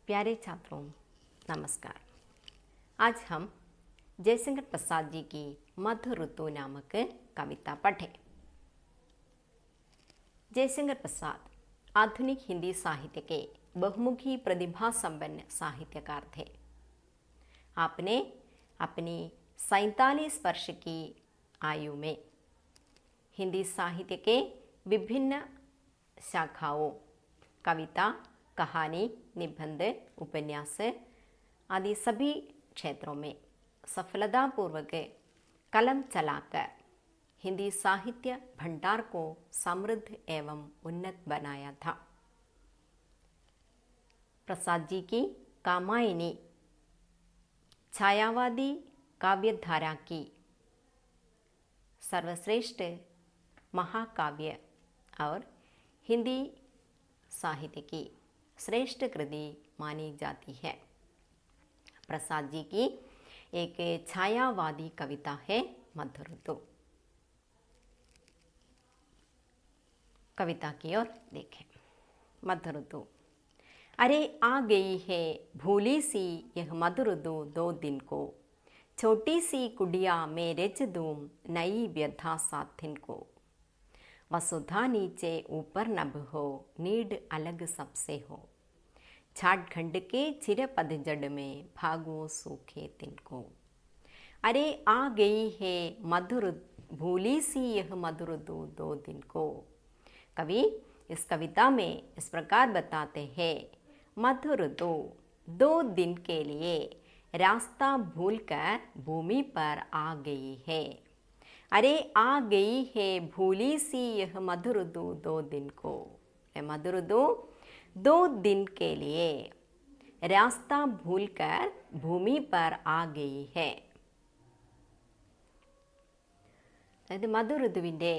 प्यारे छात्रों, नमस्कार। आज हम जयशंकर प्रसाद जी की मधु ऋतु नामक कविता पढ़ें। जयशंकर प्रसाद आधुनिक हिंदी साहित्य के बहुमुखी प्रतिभा संपन्न साहित्यकार थे। आपने अपनी 47 वर्ष की आयु में हिंदी साहित्य के विभिन्न शाखाओं कविता, कहानी, निबंध, उपन्यास आदि सभी क्षेत्रों में सफलतापूर्वक कलम चलाकर हिंदी साहित्य भंडार को समृद्ध एवं उन्नत बनाया था। प्रसाद जी की कामायनी छायावादी काव्यधारा की सर्वश्रेष्ठ महाकाव्य और हिंदी साहित्य की श्रेष्ठ कृति मानी जाती है। प्रसाद जी की एक छायावादी कविता है मधु ऋतु। कविता की ओर देखें। मधु ऋतु। अरे आ गई है भूली सी यह मधु ऋतु 2 दिन को, छोटी सी कुड़िया में रच दूं नई व्यथा साथिन को। वसुधा नीचे ऊपर नभ हो, नीड अलग सबसे हो, झारखंड के चिर पतझड़ में भागो सूखे तिनको। अरे आ गई है मधुर भूली सी यह मधुर 2 दिन को। कवि इस कविता में इस प्रकार बताते हैं, मधुर 2 दिन के लिए रास्ता भूलकर भूमि पर आ गई है। अरे आ गई है भूली सी यह मधुर 2 दिन को। मधुर 2 दिन के लिए रास्ता भूलकर भूमि पर आ गई है। അതായത് മധു ഋതുവിൻ്റെ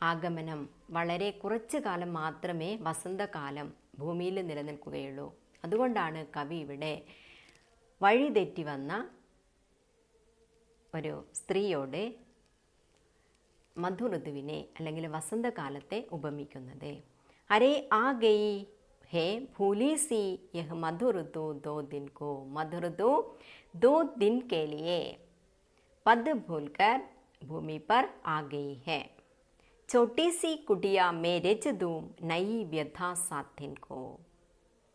ആഗമനം വളരെ കുറച്ചു കാലം മാത്രമേ വസന്തകാലം ഭൂമിയിൽ നിലനിൽക്കുകയുള്ളൂ. അതുകൊണ്ടാണ് കവി ഇവിടെ വഴിതെറ്റി വന്ന ഒരു സ്ത്രീയോട് മധു ഋതുവിനെ അല്ലെങ്കിൽ വസന്തകാലത്തെ ഉപമിക്കുന്നത്. അരേ ആ ഗയി है भूली सी यह मधु ऋतु 2 दिन को। मधु ऋतु 2 दिन के लिए पद भूलकर भूमि पर आ गई है। छोटी सी कुटिया में रच दूं नई व्यथा साथिन को।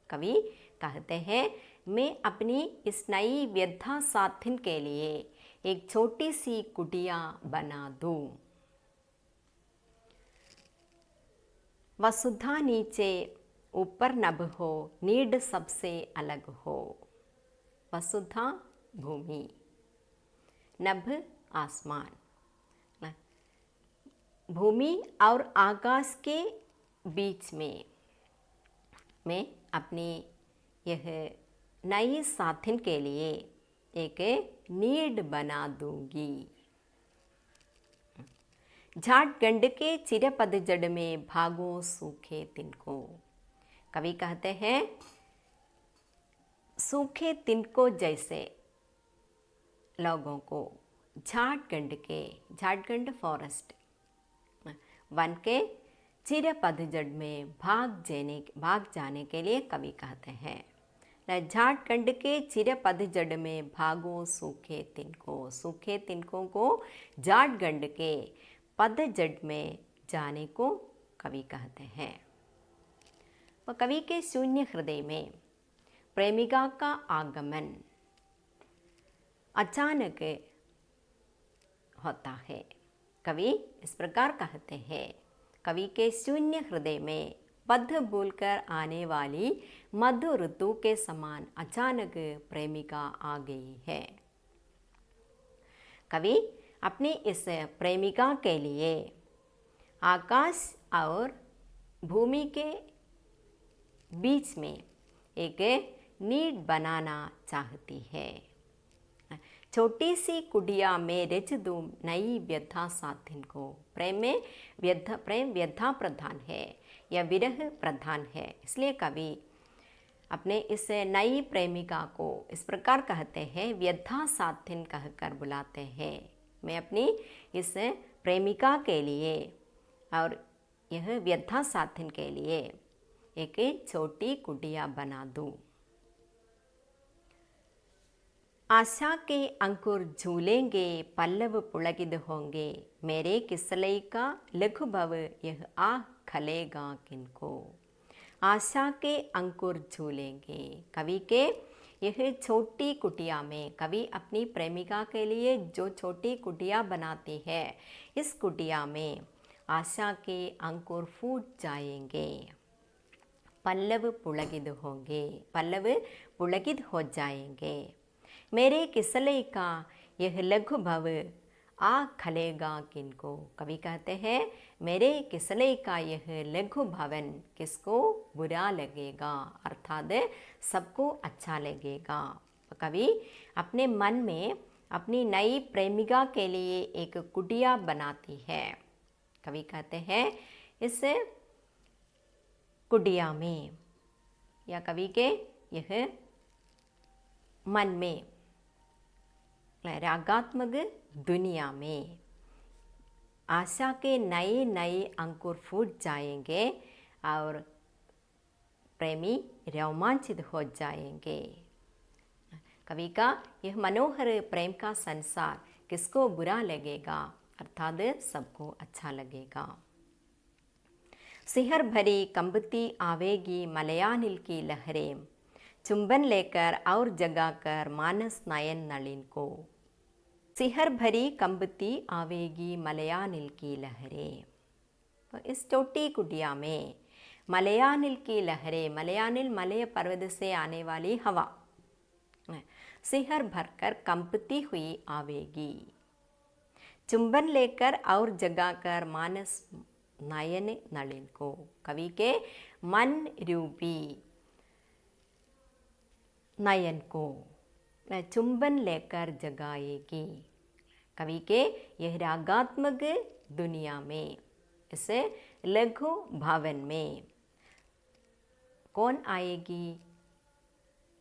कवि कहते हैं, मैं अपनी इस नई व्यथा साथिन के लिए एक छोटी सी कुटिया बना दूं। वसुधा नीचे ऊपर नभ हो, नीड सबसे अलग हो। वसुधा भूमि, नभ आसमान। भूमि और आकाश के बीच में मैं अपनी यह नई साथिन के लिए एक नीड बना दूंगी। झारखंड के चिर पतझड़ में भागो सूखे तिनको। कवि कहते हैं, सूखे तिनको जैसे लोगों को झारखंड फॉरेस्ट वन के चिर पतझड़ में भाग जाने के लिए कवि कहते हैं। झारखंड के चिर पतझड़ में भागो सूखे तिनको। सूखे तिनको को झारखंड के पतझड़ में जाने को कवि कहते हैं। वह कवि के शून्य हृदय में प्रेमिका का आगमन अचानक होता है। कवि इस प्रकार कहते हैं, कवि के शून्य हृदय में पद भूलकर आने वाली मधु ऋतु के समान अचानक प्रेमिका आ गई है। कवि अपनी इस प्रेमिका के लिए आकाश और भूमि के बीच में एक नीड बनाना चाहती है। छोटी सी कुटिया में रच दूं नई व्यथा साथिन को। प्रेम व्यथा प्रधान है या विरह प्रधान है, इसलिए कवि अपने इस नई प्रेमिका को इस प्रकार कहते हैं, व्यथा साथिन कहकर बुलाते हैं। मैं अपनी इस प्रेमिका के लिए और यह व्यथा साधन के लिए एक छोटी कुटिया बना दूं। आशा के अंकुर झूलेंगे, पल्लव पुलकित होंगे, मेरे किसलई का लघु भव यह आह खलेगा किनको। आशा के अंकुर झूलेंगे, कवि के यह छोटी कुटिया में, कवि अपनी प्रेमिका के लिए जो छोटी कुटिया बनाती है, इस कुटिया में आशा के अंकुर फूट जाएंगे, पल्लव पुलकित होंगे, पल्लव पुलकित हो जाएंगे, मेरे किसले का यह लघु भव आ खलेगा किनको। कवि कहते हैं मेरे किसले का यह लघु भवन किसको बुरा लगेगा, अर्थात सबको अच्छा लगेगा। कवि अपने मन में अपनी नई प्रेमिका के लिए एक कुटिया बनाती है। कवि कहते हैं इस कुटिया में या कवि के यह मन में रागात्मक दुनिया में आशा के नए नए अंकुर फूट जाएंगे और प्रेमी रोमांचित हो जाएंगे। कवि का यह मनोहर प्रेम का संसार किसको बुरा लगेगा, अर्थात सबको अच्छा लगेगा। सिहर भरी कंबती आवेगी मलयानिल की लहरें, चुंबन लेकर और जगाकर मानस नयन नलिन को। सिहर भरी कंबती आवेगी मलयानिल की लहरें। तो इस छोटी कुटिया में मलयानिल की लहरें, मलयानिल मलय पर्वत से आने वाली हवा सिहर भरकर कंपती हुई आवेगी, चुंबन लेकर और जगाकर मानस नयन नलिन को। कवि के मन रूपी नयन को चुंबन लेकर जगाएगी। कवि के यह रागात्मक दुनिया में, इसे लघु भवन में कौन आएगी,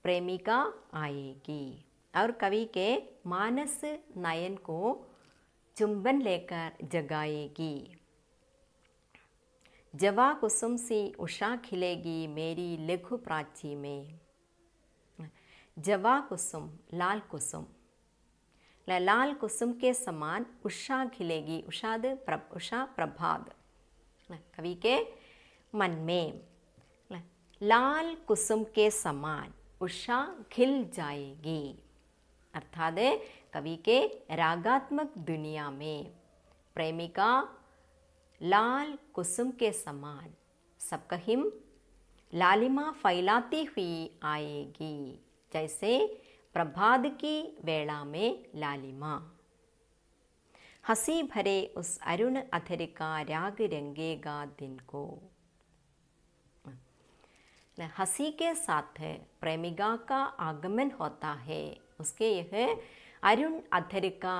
प्रेमिका आएगी और कवि के मानस नयन को चुंबन लेकर जगाएगी। जवा कुसुम सी उषा खिलेगी मेरी लघु प्राची में। जवा कुसुम लाल कुसुम, लाल कुसुम के समान उषा खिलेगी, उषा प्रभात। कवि के मन में लाल कुसुम के समान उषा खिल जाएगी, अर्थात कवि के रागात्मक दुनिया में प्रेमिका लाल कुसुम के समान सबका हिम लालिमा फैलाती हुई आएगी, जैसे प्रभात की वेला में लालिमा। हंसी भरे उस अरुण अधर का राग रंगेगा दिन को। हंसी के साथ प्रेमिका का आगमन होता है, उसके यह अरुण अधर का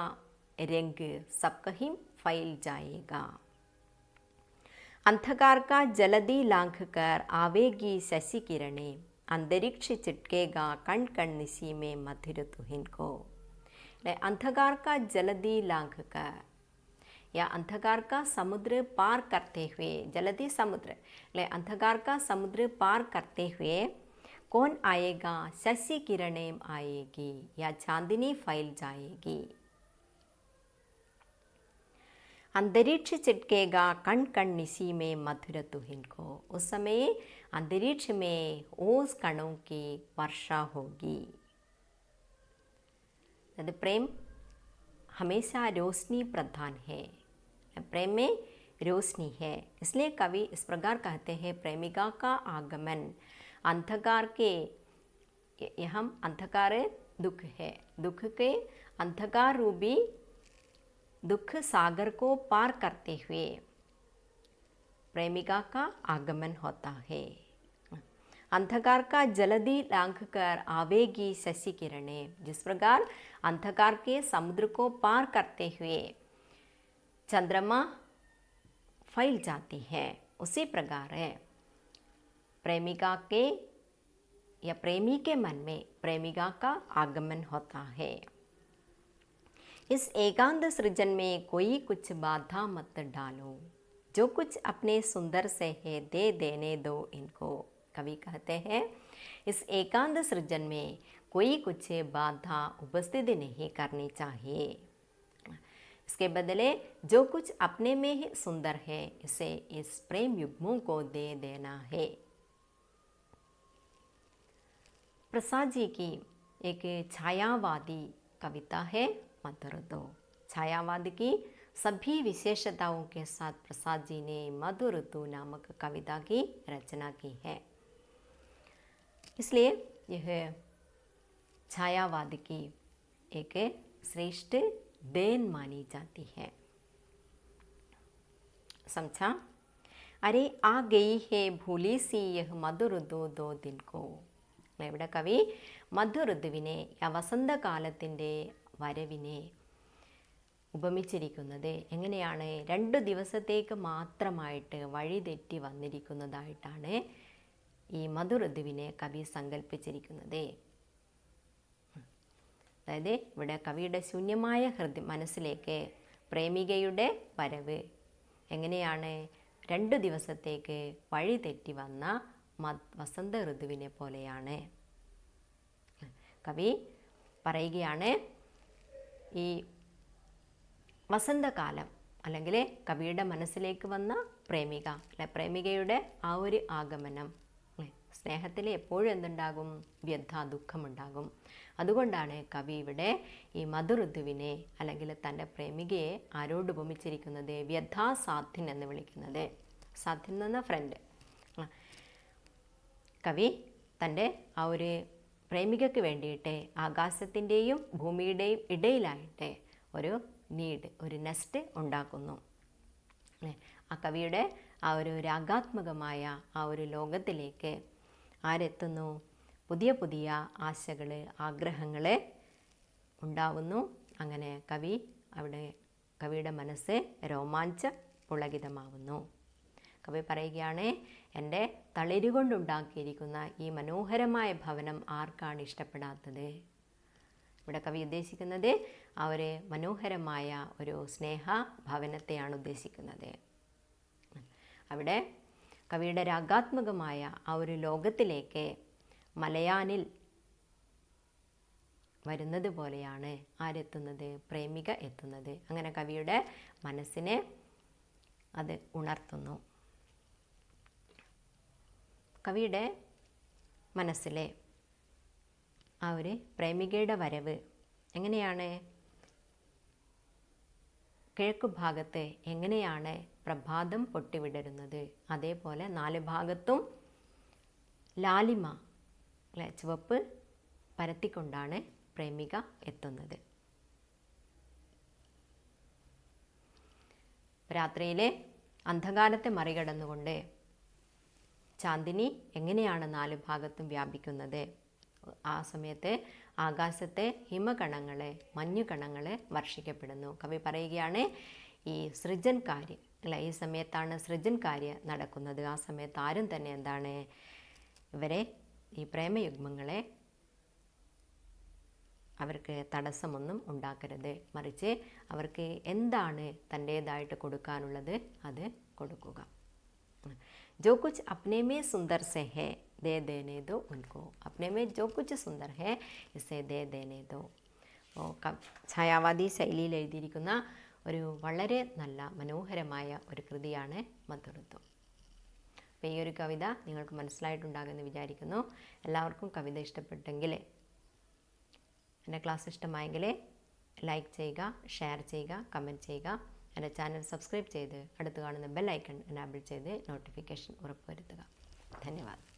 रंग सबका ही फैल जाएगा। अंधकार का जल्दी लांघ कर आवेगी शशि किरणें, अंतरिक्ष चिटकेगा कण कण निशी में मधुर तुहिन को। अंधकार का जल्दी लांघ कर या अंधकार का समुद्र पार करते हुए, जल्दी समुद्र अंधकार का समुद्र पार करते हुए कौन आएगा, शशि किरणें आएगी या चांदनी फैल जाएगी। अंतरिक्ष चिटकेगा कण कण निशी में मधुर तुहिन को। उस समय अंतरिक्ष में ओस कणों की वर्षा होगी। प्रेम हमेशा रोशनी प्रधान है, प्रेम में रोशनी है, इसलिए कवि इस प्रकार कहते हैं प्रेमिका का आगमन अंधकार के, यह अंधकार दुख है, दुख के अंधकार रूपी दुख सागर को पार करते हुए प्रेमिका का आगमन होता है। अंधकार का जल्दी लांघ कर आवेगी शशि किरणें, जिस प्रकार अंधकार के समुद्र को पार करते हुए चंद्रमा फैल जाती है, उसी प्रकार है प्रेमिका के या प्रेमी के मन में प्रेमिका का आगमन होता है। इस एकांत सृजन में कोई कुछ बाधा मत डालो, जो कुछ अपने सुंदर से है दे देने दो इनको। कवि कहते हैं इस एकांत सृजन में कोई कुछ बाधा उपस्थित नहीं करनी चाहिए। इसके बदले जो कुछ अपने में ही सुंदर है इसे इस प्रेम युग्मों को दे देना है। प्रसाद जी की एक छायावादी कविता है मधुर दो। छायावाद की सभी विशेषताओं के साथ प्रसाद जी ने मधुर ऋतु नामक कविता की रचना की है। इसलिए यह छायावाद की एक श्रेष्ठ देन मानी जाती है। समझा? अरे आ गई है भूली सी यह मधुर दो दिन को। ഇവിടെ കവി മധുഋതുവിനെ വസന്തകാലത്തിൻ്റെ വരവിനെ ഉപമിച്ചിരിക്കുന്നത് എങ്ങനെയാണ്? 2 ദിവസത്തേക്ക് മാത്രമായിട്ട് വഴിതെറ്റി വന്നിരിക്കുന്നതായിട്ടാണ് ഈ മധുഋതുവിനെ കവി സങ്കല്പിച്ചിരിക്കുന്നത്. അതായത് ഇവിടെ കവിയുടെ ശൂന്യമായ മനസ്സിലേക്ക് പ്രേമികയുടെ വരവ് എങ്ങനെയാണ്? 2 ദിവസത്തേക്ക് വഴിതെറ്റി വന്ന വസന്ത ഋതുവിനെ പോലെയാണ്. കവി പറയുകയാണ് ഈ വസന്തകാലം അല്ലെങ്കിൽ കവിയുടെ മനസ്സിലേക്ക് വന്ന പ്രേമിക അല്ലെ, പ്രേമികയുടെ ആ ഒരു ആഗമനം അല്ലെ, സ്നേഹത്തിൽ എപ്പോഴും എന്തുണ്ടാകും? വ്യഥ, ദുഃഖമുണ്ടാകും. അതുകൊണ്ടാണ് കവി ഇവിടെ ഈ മധുഋതുവിനെ അല്ലെങ്കിൽ തൻ്റെ പ്രേമികയെ ആരോട് ഉപമിച്ചിരിക്കുന്നത്? വ്യഥാസാധ്യൻ എന്ന് വിളിക്കുന്നത്. സാധ്യൻ എന്ന ഫ്രണ്ട്. കവി തൻ്റെ ആ ഒരു പ്രേമികയ്ക്ക് വേണ്ടിയിട്ട് ആകാശത്തിൻ്റെയും ഭൂമിയുടെയും ഇടയിലായിട്ട് ഒരു ഒരു നെസ്റ്റ് ഉണ്ടാക്കുന്നു. ആ കവിയുടെ ആ ഒരു രാഗാത്മകമായ ആ ഒരു ലോകത്തിലേക്ക് ആരെത്തുന്നു? പുതിയ പുതിയ ആശകൾ, ആഗ്രഹങ്ങൾ ഉണ്ടാവുന്നു. അങ്ങനെ കവിയുടെ മനസ്സ് രോമാഞ്ച പുളകിതമാവുന്നു. കവി പറയുകയാണ്, എൻ്റെ തളിരുകൊണ്ടുണ്ടാക്കിയിരിക്കുന്ന ഈ മനോഹരമായ ഭവനം ആർക്കാണ് ഇഷ്ടപ്പെടാത്തത്? ഇവിടെ കവി ഉദ്ദേശിക്കുന്നത് ആ ഒരു മനോഹരമായ ഒരു സ്നേഹ ഭവനത്തെയാണ് ഉദ്ദേശിക്കുന്നത്. അവിടെ കവിയുടെ രാഗാത്മകമായ ആ ഒരു ലോകത്തിലേക്ക് മലയാനിൽ വരുന്നത് പോലെയാണ് ആരെത്തുന്നത്? പ്രേമിക എത്തുന്നത്. അങ്ങനെ കവിയുടെ മനസ്സിനെ അത് ഉണർത്തുന്നു. കവിയുടെ മനസ്സിലെ ആ ഒരു പ്രേമികയുടെ വരവ് എങ്ങനെയാണ്? കിഴക്കു ഭാഗത്ത് എങ്ങനെയാണ് പ്രഭാതം പൊട്ടിവിടരുന്നത്, അതേപോലെ 4 ഭാഗത്തും ലാലിമ അല്ലെ, ചുവപ്പ് പരത്തിക്കൊണ്ടാണ് പ്രേമിക എത്തുന്നത്. രാത്രിയിലെ അന്ധകാരത്തെ മറികടന്നുകൊണ്ട് ചാന്ദിനി എങ്ങനെയാണ് 4 ഭാഗത്തും വ്യാപിക്കുന്നത്? ആ സമയത്ത് ആകാശത്തെ ഹിമകണങ്ങളെ, മഞ്ഞുകണങ്ങളെ വർഷിക്കപ്പെടുന്നു. കവി പറയുകയാണ് ഈ സൃജൻ കാര്യം അല്ല, ഈ സമയത്താണ് സൃജൻ കാര്യം നടക്കുന്നത്. ആ സമയത്ത് ആരും തന്നെ എന്താണ് ഇവരെ ഈ പ്രേമയുഗ്മങ്ങളെ അവർക്ക് തടസ്സമൊന്നും ഉണ്ടാക്കരുത്. മറിച്ച് അവർക്ക് എന്താണ് തൻ്റേതായിട്ട് കൊടുക്കാനുള്ളത് അത് കൊടുക്കുക. जो कुछ अपने में सुंदर से है दे देने दो उनको. अपने में जो कुछ सुंदर है इसे दे देने दो. ഛായാവാദി ശൈലിയിൽ എഴുതിയിരിക്കുന്ന ഒരു വളരെ നല്ല മനോഹരമായ ഒരു കൃതിയാണ് മധുരത്വം. അപ്പോൾ ഈ ഒരു കവിത നിങ്ങൾക്ക് മനസ്സിലായിട്ടുണ്ടാകുമെന്ന് വിചാരിക്കുന്നു. എല്ലാവർക്കും കവിത ഇഷ്ടപ്പെട്ടെങ്കിൽ, എൻ്റെ ക്ലാസ് ഇഷ്ടമായെങ്കിൽ ലൈക്ക് ചെയ്യുക, ഷെയർ ചെയ്യുക, കമൻറ്റ് ചെയ്യുക. എൻ്റെ ചാനൽ സബ്സ്ക്രൈബ് ചെയ്ത് അടുത്ത് കാണുന്ന ബെൽ ഐക്കൺ എനാബിൾ ചെയ്ത് നോട്ടിഫിക്കേഷൻ ഉറപ്പുവരുത്തുക. ധന്യവാദം.